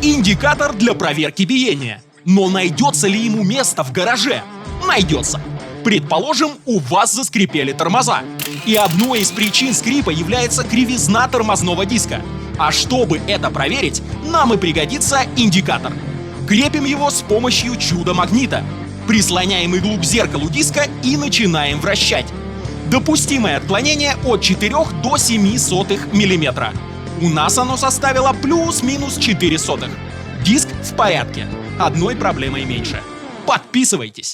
Индикатор для проверки биения. Но найдется ли ему место в гараже? Найдется. Предположим, у вас заскрипели тормоза. И одной из причин скрипа является кривизна тормозного диска. А чтобы это проверить, нам и пригодится индикатор. Крепим его с помощью чудо-магнита. Прислоняем иглу к зеркалу диска и начинаем вращать. Допустимое отклонение от 4 до 0,07 мм. У нас оно составило плюс-минус 0,04. Диск в порядке. Одной проблемой меньше. Подписывайтесь!